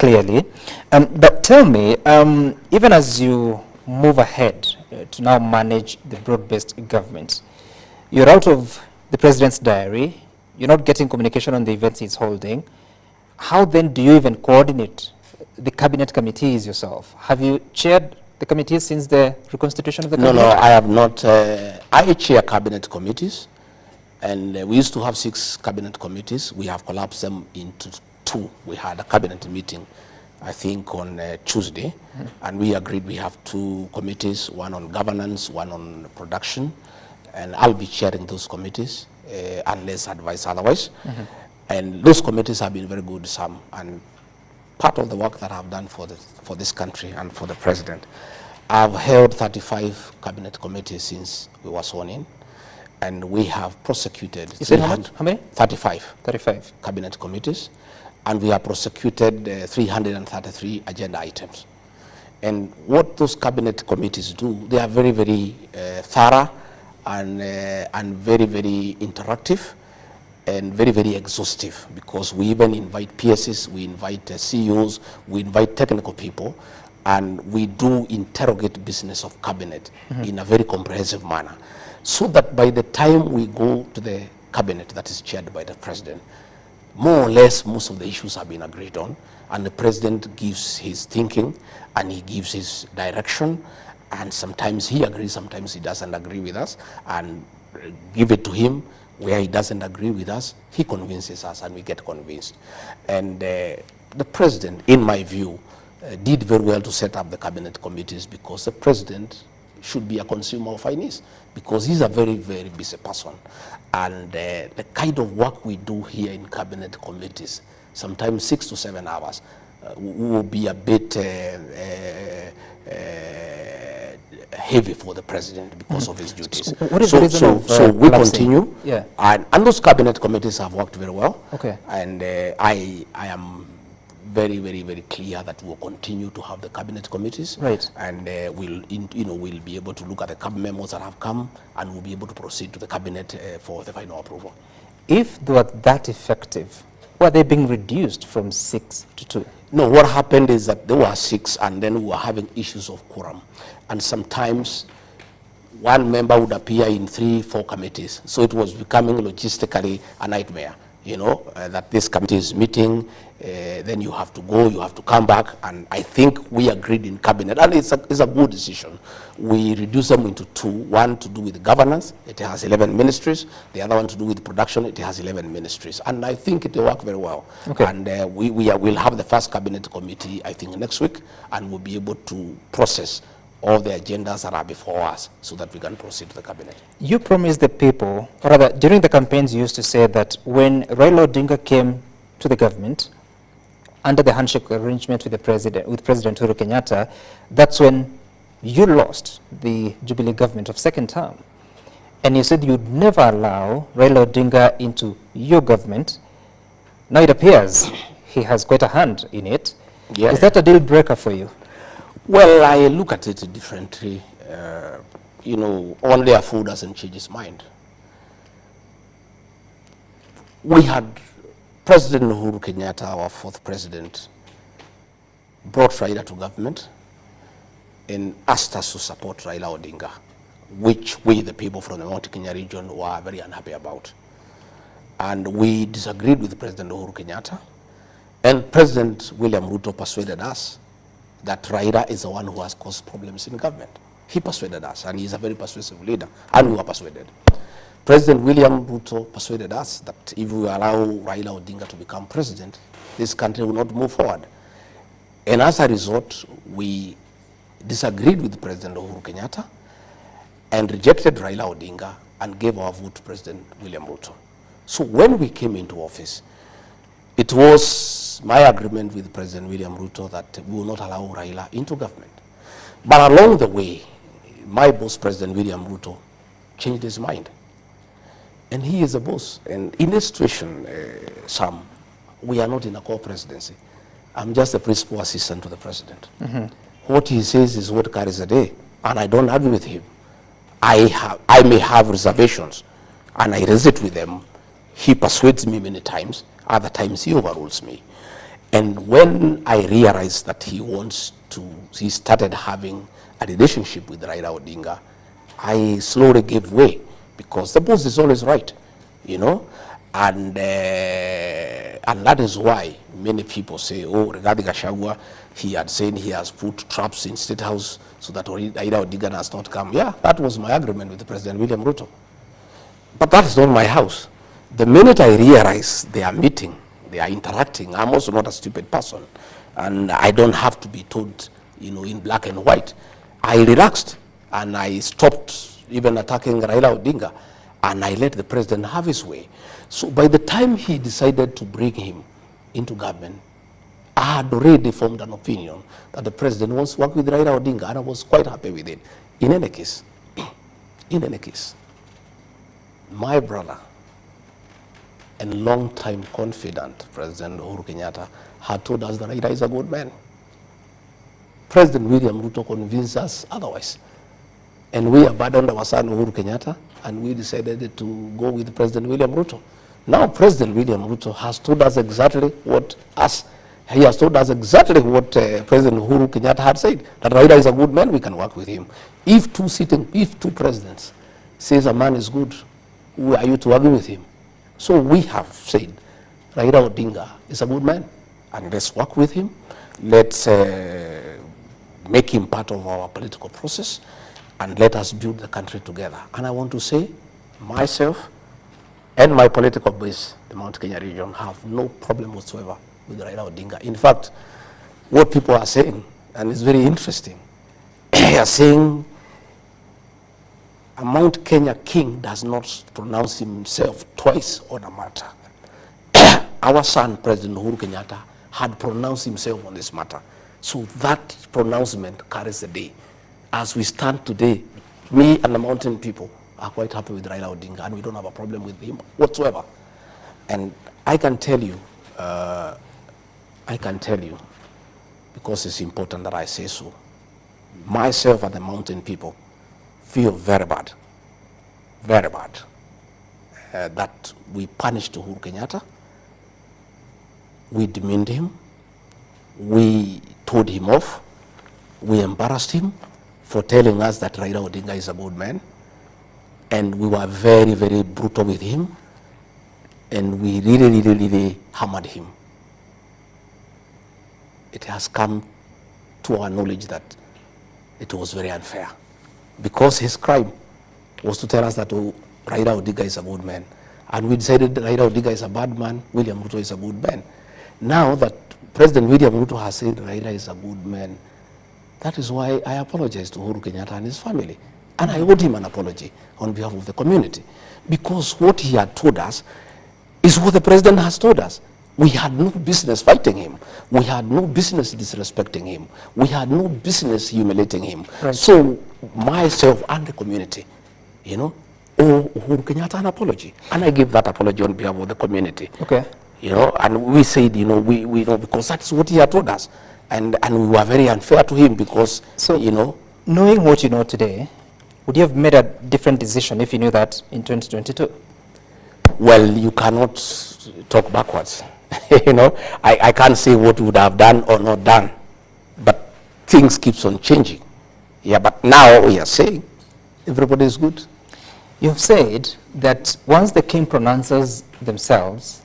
clearly. But tell me, even as you move ahead to now manage the broad-based government, you're out of the president's diary, you're not getting communication on the events he's holding. How then do you even coordinate the cabinet committees yourself? Have you chaired the committees since the reconstitution of the cabinet? No, I have not. I chair cabinet committees, and we used to have 6 cabinet committees. We have collapsed them into 2. We had a cabinet meeting, I think, on Tuesday, and we agreed we have 2 committees, one on governance, one on production, and I'll be chairing those committees unless advised otherwise. And those committees have been very good, Sam, and part of the work that I've done for this country and for the president. I've held 35 cabinet committees since we were sworn in, and we have prosecuted. You said how many? 35. 35 cabinet committees, and we have prosecuted 333 agenda items. And what those cabinet committees do, they are very, very thorough and very, very interactive and very, very exhaustive, because we even invite PSs, we invite CEOs, we invite technical people, and we do interrogate business of cabinet in a very comprehensive manner, so that by the time we go to the cabinet that is chaired by the president, more or less most of the issues have been agreed on, and the president gives his thinking and he gives his direction, and sometimes he agrees, sometimes he doesn't agree with us, and give it to him. Where he doesn't agree with us, he convinces us and we get convinced. And the president, in my view, did very well to set up the cabinet committees, because the president should be a consumer of finance, because he's a very, very busy person. And the kind of work we do here in cabinet committees, sometimes 6 to 7 hours, will be a bit heavy for the president because of his duties. So we continue, and those cabinet committees have worked very well. Okay. And I am very, very, very clear that we'll continue to have the cabinet committees. Right. And we'll be able to look at the cabinet memos that have come, and we'll be able to proceed to the cabinet for the final approval. If they were that effective, were they being reduced from 6 to 2? No, what happened is that there were 6, and then we were having issues of quorum. And sometimes one member would appear in 3, 4 committees. So it was becoming logistically a nightmare, that this committee is meeting, then you have to go, you have to come back. And I think we agreed in cabinet, and it's a good decision. We reduced them into 2, one to do with governance, it has 11 ministries, the other one to do with production, it has 11 ministries. And I think it will work very well. Okay. And we'll have the first cabinet committee, I think, next week, and we'll be able to process all the agendas that are before us so that we can proceed to the cabinet. You promised the people, or rather, during the campaigns you used to say that when Raila Odinga came to the government, under the handshake arrangement with President Uhuru Kenyatta, that's when you lost the Jubilee government of second term. And you said you'd never allow Raila Odinga into your government. Now it appears he has quite a hand in it. Yeah. Is that a deal breaker for you? Well, I look at it differently. Only a fool doesn't change his mind. We had President Uhuru Kenyatta, our 4th president, brought Raila to government and asked us to support Raila Odinga, which we, the people from the Mount Kenya region, were very unhappy about. And we disagreed with President Uhuru Kenyatta, and President William RUTO persuaded us that Raila is the one who has caused problems in government. He persuaded us, and he's a very persuasive leader, and we were persuaded. President William RUTO persuaded us that if we allow Raila Odinga to become president, this country will not move forward. And as a result, we disagreed with President Uhuru Kenyatta and rejected Raila Odinga and gave our vote to President William RUTO. So when we came into office, it was my agreement with President William RUTO that we will not allow Raila into government. But along the way, my boss, President William RUTO, changed his mind. And he is a boss. And in this situation, Sam, we are not in a co-presidency. I'm just a principal assistant to the president. What he says is what carries the day, and I don't argue with him. I may have reservations, and I raise it with them. He persuades me many times. Other times he overrules me. And when I realized that he started having a relationship with Raila Odinga, I slowly gave way, because the boss is always right, you know. And that is why many people say, oh, regarding Gachagua, he had said he has put traps in State House so that Raila Odinga has not come. Yeah, that was my agreement with President William RUTO. But that is not my house. The minute I realize they are meeting, they are interacting, I'm also not a stupid person. And I don't have to be told, you know, in black and white. I relaxed and I stopped even attacking Raila Odinga, and I let the president have his way. So by the time he decided to bring him into government, I had already formed an opinion that the president wants to work with Raila Odinga, and I was quite happy with it. In any case, my brother and long-time confidant, President Uhuru Kenyatta, had told us that Raila is a good man. President William RUTO convinced us otherwise. And we abandoned our son Uhuru Kenyatta, and we decided to go with President William RUTO. Now President William RUTO has told us exactly what President Uhuru Kenyatta had said, that Raila is a good man, we can work with him. If two presidents says a man is good, who are you to argue with him? So we have said, Raila Odinga is a good man, and let's work with him. Let's make him part of our political process, and let us build the country together. And I want to say, myself and my political base, the Mount Kenya region, have no problem whatsoever with Raila Odinga. In fact, what people are saying, and it's very interesting, they are saying a Mount Kenya king does not pronounce himself twice on a matter. Our son, President Uhuru Kenyatta, had pronounced himself on this matter. So that pronouncement carries the day. As we stand today, me and the mountain people are quite happy with Raila Odinga, and we don't have a problem with him whatsoever. And I can tell you, because it's important that I say so, myself and the mountain people feel very bad, that we punished Uhuru Kenyatta, we demeaned him, we told him off, we embarrassed him for telling us that Raila Odinga is a good man, and we were very, very brutal with him, and we really hammered him. It has come to our knowledge that it was very unfair, because his crime was to tell us that Raila Odinga is a good man, and we decided that Raila Odinga is a bad man, William RUTO is a good man. Now that President William RUTO has said Raila is a good man, that is why I apologize to Uhuru Kenyatta and his family. And I owed him an apology on behalf of the community, because what he had told us is what the president has told us. We had no business fighting him. We had no business disrespecting him. We had no business humiliating him. Right. So myself and the community, you know, owe Uhuru Kenyatta an apology. And I give that apology on behalf of the community. Okay. You know, and we said, you know, we know, because that's what he had told us. And we were very unfair to him, because, so, you know. Knowing what you know today, would you have made a different decision if you knew that in 2022? Well, you cannot talk backwards. You know, I can't say what we would have done or not done, but things keeps on changing. Yeah, but now we are saying everybody is good. You've said that once the king pronounces themselves,